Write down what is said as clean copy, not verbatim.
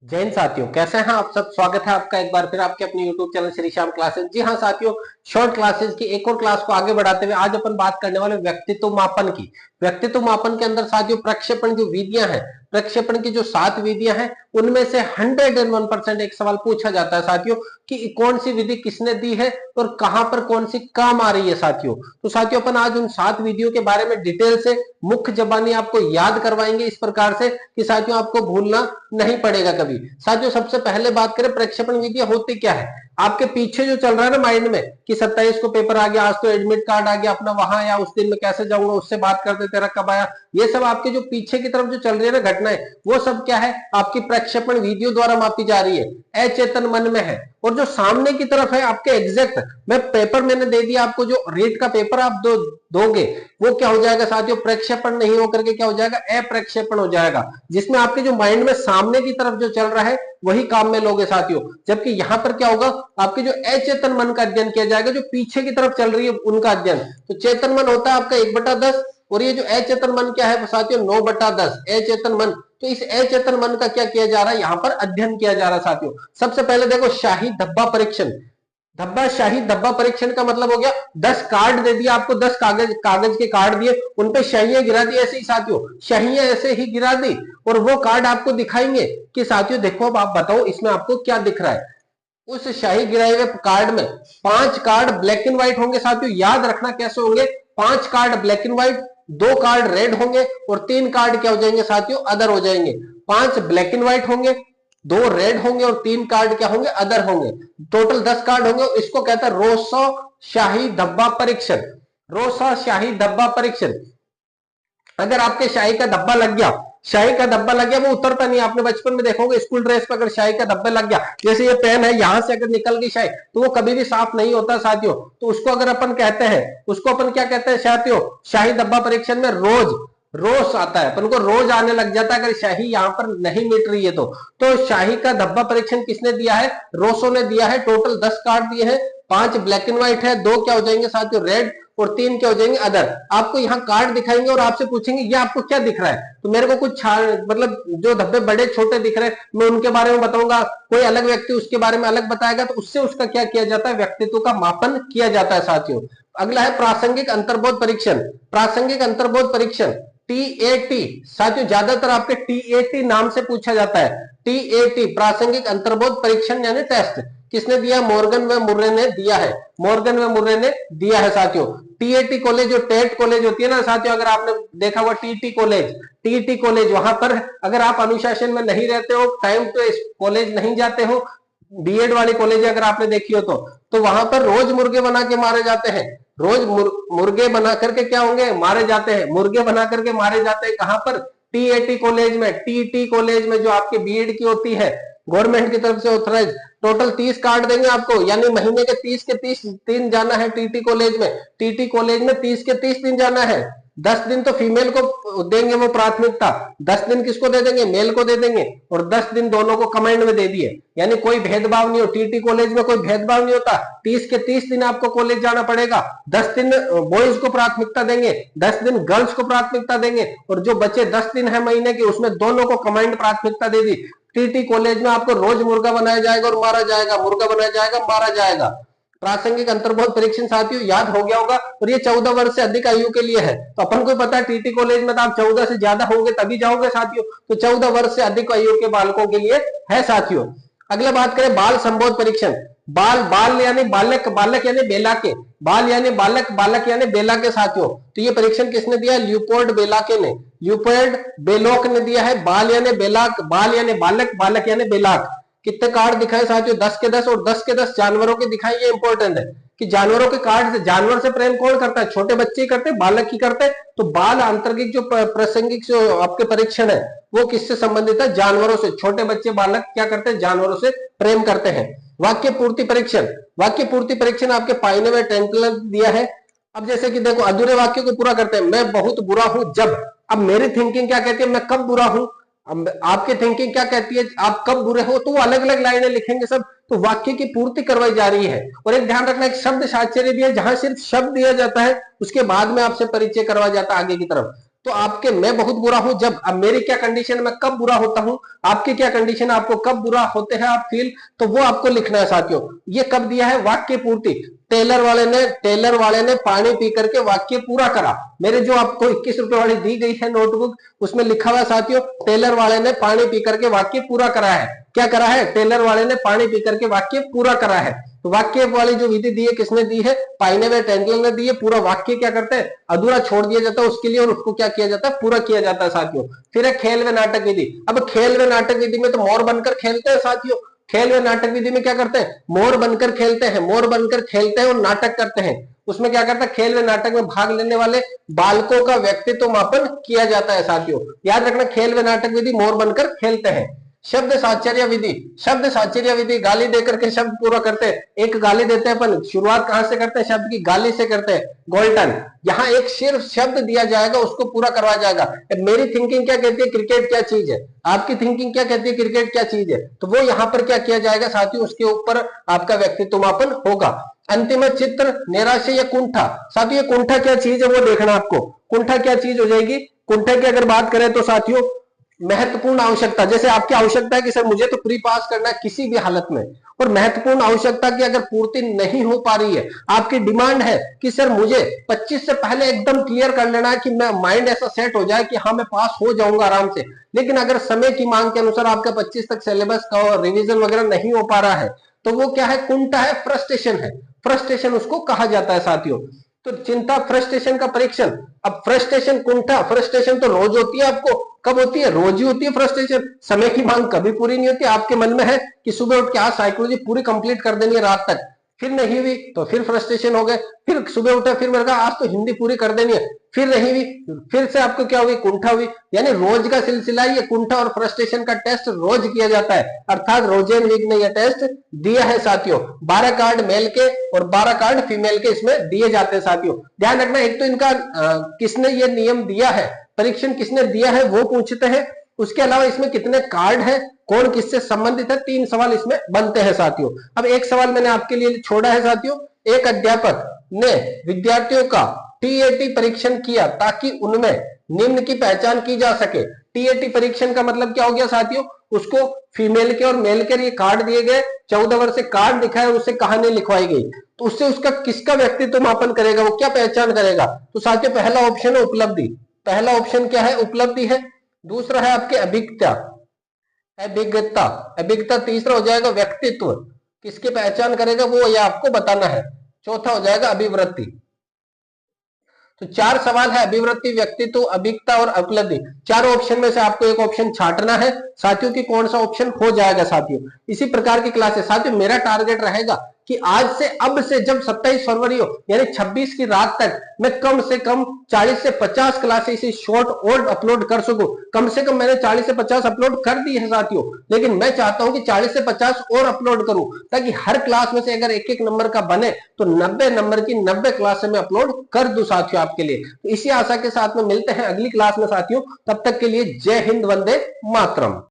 जय हिंद साथियों, कैसे हैं आप सब। स्वागत है आपका एक बार फिर आपके अपने YouTube channel Shri Shyam classes. जी हाँ साथियों, शॉर्ट क्लासेस की एक और क्लास को आगे बढ़ाते हुए आज अपन बात करने वाले व्यक्तित्व मापन की। व्यक्तित्व मापन के अंदर साथियों प्रक्षेपण जो विधियां हैं, प्रक्षेपण की जो 7 विधियां हैं, उनमें से 101% एक सवाल पूछा जाता है साथियों कि कौन सी विधि किसने दी है और कहां पर कौन सी काम आ रही है साथियों। तो साथियों अपन आज उन 7 विधियों के बारे में डिटेल से मुख्य जबानी आपको याद करवाएंगे इस प्रकार से कि साथियों आपको भूलना नहीं पड़ेगा कभी। साथियों सबसे पहले बात करें प्रक्षेपण विधियां होती क्या है। आपके पीछे जो चल रहा है ना माइंड में कि 27 को पेपर आ गया, आज तो एडमिट कार्ड आ गया अपना वहां, या उस दिन में कैसे जाऊंगा, उससे बात करते तेरा कब आया, ये सब आपके जो पीछे की तरफ जो चल रही है ना घटनाएं, वो सब क्या है आपकी प्रक्षेपण विधियों द्वारा मापी जा रही है, अचेतन मन में है। और जो सामने की तरफ है आपके एग्जैक्ट मैं पेपर मैंने दे दिया आपको, जो रीट का पेपर आप दोगे वो क्या हो जाएगा साथियों, प्रक्षेपण नहीं होकर के क्या हो जाएगा, अप्रक्षेपण हो जाएगा, जिसमें आपके जो माइंड में सामने की तरफ जो चल रहा है वही काम में लोगे साथियों। जबकि यहां पर क्या होगा, आपके जो अचेतन मन का अध्ययन किया जाएगा, जो पीछे की तरफ चल रही है उनका अध्ययन। तो चेतन मन होता है आपका 1/10 और ये जो अचेतन मन क्या है साथियों 9/10 अचेतन मन। तो इस अचेतन मन का क्या किया जा रहा है, यहां पर अध्ययन किया जा रहा है साथियों। सबसे पहले देखो शाही धब्बा परीक्षण। शाही धब्बा परीक्षण का मतलब हो गया 10 कार्ड दे दिया आपको, 10 कागज कागज के कार्ड दिए, उन पे शाहियां गिरा दी, ऐसे ही साथियों शाहियां ऐसे ही गिरा दी और वो कार्ड आपको दिखाएंगे कि साथियों देखो अब आप बताओ इसमें आपको क्या दिख रहा है। उस शाही गिराए हुए कार्ड में 5 कार्ड ब्लैक एंड व्हाइट होंगे साथियों, याद रखना कैसे होंगे, 5 card black and white, 2 card red होंगे और 3 कार्ड क्या हो जाएंगे साथियों, अदर हो जाएंगे। 5 ब्लैक एंड व्हाइट होंगे, 2 रेड होंगे और 3 कार्ड क्या होंगे, अदर होंगे। टोटल 10 कार्ड होंगे। इसको कहता है रोसो शाही धब्बा परीक्षण। रोसा शाही धब्बा परीक्षण। अगर आपके शाही का धब्बा लग गया, शाही का धब्बा लग गया, वो उतरता नहीं। आपने बचपन में देखोगे स्कूल ड्रेस पे अगर शाही का धब्बा लग गया, जैसे ये पेन है यहां से अगर निकल गई शाही, तो वो कभी भी साफ नहीं होता साथियों। तो उसको अगर अपन कहते हैं, उसको अपन क्या कहते हैं साथियों, शाही धब्बा परीक्षण में रोज रोज आता है, अपन को रोज आने लग जाता है अगर शाही यहां पर नहीं मिट रही है तो शाही का धब्बा परीक्षण किसने दिया है, रोसो ने दिया है। टोटल 10 कार्ड दिए हैं, 5 ब्लैक एंड व्हाइट है, 2 क्या हो जाएंगे साथियों रेड और 3 क्या हो जाएंगे अदर। आपको यहाँ कार्ड दिखाएंगे और आपसे पूछेंगे ये आपको क्या दिख रहा है, तो मेरे को कुछ मतलब जो धब्बे बड़े छोटे दिख रहे हैं मैं उनके बारे में बताऊंगा, कोई अलग व्यक्ति उसके बारे में अलग बताएगा, तो उससे उसका क्या किया जाता है, व्यक्तित्व का मापन किया जाता है साथियों। अगला है प्रासंगिक अंतर्बोध परीक्षण। प्रासंगिक अंतर्बोध परीक्षण टीएटी साथियों, ज्यादातर आपके टीएटी नाम से पूछा जाता है। टीएटी प्रासंगिक अंतर्बोध परीक्षण यानी टेस्ट किसने दिया, मॉर्गन व मुर्रे ने दिया है। मॉर्गन व मुर्रे ने दिया है साथियों। टीएटी कॉलेज जो टेट कॉलेज होती है ना साथियों, अगर आपने देखा हुआ टीटी कॉलेज वहां पर अगर आप अनुशासन में नहीं रहते हो, टाइम तो इस कॉलेज नहीं जाते हो, बीएड वाली कॉलेज अगर आपने देखी हो तो वहां पर रोज मुर्गे बना के मारे जाते हैं। रोज मुर्गे बना करके क्या होंगे, मारे जाते हैं, मुर्गे बना करके मारे जाते हैं। कहां पर, टीएटी कॉलेज में, टीटी कॉलेज में जो आपके बीएड की होती है, गवर्नमेंट की तरफ से ऑथराइज। टोटल 30 कार्ड देंगे आपको, यानी महीने के 30 के 30 दिन जाना है टीटी कॉलेज में। टीटी कॉलेज में 30 के 30 दिन जाना है। 10 दिन तो फीमेल को देंगे वो प्राथमिकता, 10 दिन किसको दे देंगे, मेल को दे देंगे, और 10 दिन दोनों को कमेंड में दे दिए, यानी कोई भेदभाव नहीं हो। टीटी कॉलेज में कोई भेदभाव नहीं होता, 30 के 30 दिन आपको कॉलेज जाना पड़ेगा। 10 दिन बॉयज को प्राथमिकता देंगे, 10 दिन गर्ल्स को प्राथमिकता देंगे, और जो बचे 10 दिन है महीने के उसमें दोनों को कमांड प्राथमिकता दे दी। टीटी कॉलेज में आपको रोज मुर्गा बनाया जाएगा और मारा जाएगा, मुर्गा बनाया जाएगा मारा जाएगा। प्रासंगिक अंतर्बोध परीक्षण साथियों याद हो गया होगा, और ये 14 वर्ष से अधिक आयु के लिए है। तो अपन को पता है टीटी कॉलेज में तो आप 14 से ज्यादा होंगे तभी जाओगे साथियों, तो 14 वर्ष से अधिक आयु के बालकों के लिए है साथियों। अगला बात करें बाल संबोध परीक्षण। बाल बाल यानी बालक, बालक यानी बेला के, बाल यानी बालक, बालक यानी बेला के साथियों। तो ये परीक्षण किसने दिया, ल्यूपोल्ड बेलाके ने, ल्यूपोल्ड बेलोक ने दिया है। बाल यानी बेलाक, बाल यानी बालक, बालक यानी बेलाक। कितने कार्ड दिखाए साथियों, 10 के 10, और 10 के 10 जानवरों के दिखाई। ये इंपॉर्टेंट है कि जानवरों के कार्ड से, जानवर से प्रेम कौन करता है, छोटे बच्चे ही करते, बालक ही करते। तो बाल आंतरिक जो प्रासंगिक जो आपके परीक्षण है वो किससे संबंधित है, जानवरों से। छोटे बच्चे बालक क्या करते हैं, जानवरों से प्रेम करते हैं। वाक्य पूर्ति परीक्षण। वाक्य पूर्ति परीक्षण आपके पाइने में टेंटलर दिया है। अब जैसे कि देखो अधूरे वाक्य को पूरा करते हैं, मैं बहुत बुरा हूं जब। अब मेरी थिंकिंग क्या कहती है, मैं कब बुरा हूं। अब आपकी थिंकिंग क्या कहती है, आप कब बुरे हो, तो वो अलग अलग लाइनें लिखेंगे सब। तो वाक्य की पूर्ति करवाई जा रही है। और एक ध्यान रखना, एक शब्द साहचर्य भी है, जहां सिर्फ शब्द दिया जाता है उसके बाद में आपसे परिचय करवाया जाता है आगे की तरफ। तो आपके मैं बहुत बुरा हूं जब, अब मेरी क्या कंडीशन, मैं कब बुरा होता हूं, आपकी क्या कंडीशन, आपको कब बुरा होते हैं आप फील, तो वो आपको लिखना है साथियों। ये कब दिया है, वाक्य पूर्ति। टेलर वाले ने पानी पी करके वाक्य पूरा करा। मेरे जो आपको 21 रुपए वाली दी गई है नोटबुक, उसमें लिखा हुआ है साथियों, टेलर वाले ने पानी पी करके वाक्य पूरा करा है। क्या करा है, टेलर वाले ने पानी पी करके वाक्य पूरा करा है। तो वाक्य वाली जो विधि दी है किसने दी है, पाइनेवेल टेंडलर ने दी है। पूरा वाक्य क्या करते हैं, अधूरा छोड़ दिया जाता है उसके लिए, और उसको क्या किया जाता है, पूरा किया जाता है साथियों। फिर है खेल व नाटक विधि। अब खेल व नाटक विधि में तो मोर बनकर खेलते हैं साथियों। खेल व नाटक विधि में क्या करते हैं, मोर बनकर खेलते हैं, मोर बनकर खेलते हैं और नाटक करते हैं। उसमें क्या करता है, खेल व नाटक में भाग लेने वाले बालकों का व्यक्तित्व मापन किया जाता है साथियों। याद रखना, खेल व नाटक विधि मोर बनकर खेलते हैं। शब्द साचर्य विधि, शब्द साचर्य विधि गाली देकर के शब्द पूरा करते हैं। एक गाली देते हैं अपन, शुरुआत कहां से करते हैं, शब्द की गाली से करते हैं, गोल्टन। यहाँ एक सिर्फ शब्द दिया जाएगा, उसको पूरा करवाया जाएगा। मेरी थिंकिंग क्या कहती है, क्रिकेट क्या चीज है, आपकी थिंकिंग क्या कहती है, क्रिकेट क्या चीज है, तो वो यहाँ पर क्या किया जाएगा साथियों, उसके ऊपर आपका व्यक्तित्व मापन होगा। अंतिम चित्र निराशा या कुंठा। साथियों कुंठा क्या चीज है वो देखना आपको, कुंठा क्या चीज हो जाएगी। कुंठा की अगर बात करें तो साथियों, महत्वपूर्ण आवश्यकता, जैसे आपकी आवश्यकता है कि सर मुझे तो प्री पास करना है किसी भी हालत में, और महत्वपूर्ण आवश्यकता की अगर पूर्ति नहीं हो पा रही है, आपकी डिमांड है कि सर मुझे 25 से पहले एकदम क्लियर कर लेना है कि मैं माइंड ऐसा सेट हो जाए कि हाँ मैं पास हो जाऊंगा आराम से, लेकिन अगर समय की मांग के अनुसार आपका 25 तक सिलेबस का रिवीजन वगैरह नहीं हो पा रहा है, तो वो क्या है, कुंठा है, फ्रस्ट्रेशन है। फ्रस्ट्रेशन उसको कहा जाता है साथियों। तो चिंता, फ्रस्ट्रेशन का परीक्षण। अब फ्रस्ट्रेशन, कुंठा, फ्रस्ट्रेशन तो रोज होती है, आपको कब होती है, रोज ही होती है फ्रस्ट्रेशन। समय की मांग कभी पूरी नहीं होती। आपके मन में है कि सुबह उठ के आज साइकोलॉजी पूरी कंप्लीट कर देनी है रात तक, फिर नहीं हुई तो फिर फ्रस्ट्रेशन हो गए। फिर सुबह उठे, फिर मैंने कहा आज तो हिंदी पूरी कर देनी है, फिर नहीं हुई, फिर से आपको क्या हुई, कुंठा हुई। यानी रोज का सिलसिला, ये कुंठा और फ्रस्ट्रेशन का टेस्ट रोज किया जाता है, अर्थात रोजेन वीक ने यह टेस्ट दिया है साथियों। 12 कार्ड मेल के और 12 कार्ड फीमेल के इसमें दिए जाते हैं साथियों। ध्यान रखना, एक तो इनका किसने ये नियम दिया है, परीक्षण किसने दिया है वो पूछते हैं, उसके अलावा इसमें कितने कार्ड है, कौन किससे संबंधित है, 3 सवाल इसमें बनते हैं साथियों। अब एक सवाल मैंने आपके लिए छोड़ा है साथियों, एक अध्यापक ने विद्यार्थियों का टीएटी परीक्षण किया ताकि उनमें निम्न की पहचान की जा सके। टीएटी परीक्षण का मतलब क्या हो गया साथियों, उसको फीमेल के और मेल के ये कार्ड दिए गए, 14 वर्ष से कार्ड दिखाए, उससे कहानी लिखवाई गई, तो उससे उसका किसका व्यक्तित्व मापन करेगा, वो क्या पहचान करेगा। तो साथियों पहला ऑप्शन है उपलब्धि, पहला ऑप्शन क्या है, उपलब्धि है। दूसरा है आपके अभिज्ञता, अभिज्ञता, अभिज्ञता। तीसरा हो जाएगा व्यक्तित्व, किसकी पहचान करेगा वो ये आपको बताना है। चौथा हो जाएगा अभिवृत्ति। तो 4 सवाल है, अभिवृत्ति, व्यक्तित्व, अभिज्ञता और उपलब्धि। चारों ऑप्शन में से आपको एक ऑप्शन छांटना है साथियों कि कौन सा ऑप्शन हो जाएगा साथियों। इसी प्रकार की क्लासेस साथियों, मेरा टारगेट रहेगा कि आज से, अब से जब 27 फरवरी हो यानी 26 की रात तक मैं कम से कम 40 से 50 क्लासेस शॉर्ट और अपलोड कर सकूं। कम से कम मैंने 40 से 50 अपलोड कर दी है साथियों, लेकिन मैं चाहता हूं कि 40 से 50 और अपलोड करूं, ताकि हर क्लास में से अगर एक एक नंबर का बने तो 90 नंबर की 90 क्लास में अपलोड कर दूं साथियों आपके लिए। तो इसी आशा के साथ में मिलते हैं अगली क्लास में साथियों, तब तक के लिए जय हिंद, वंदे मातरम।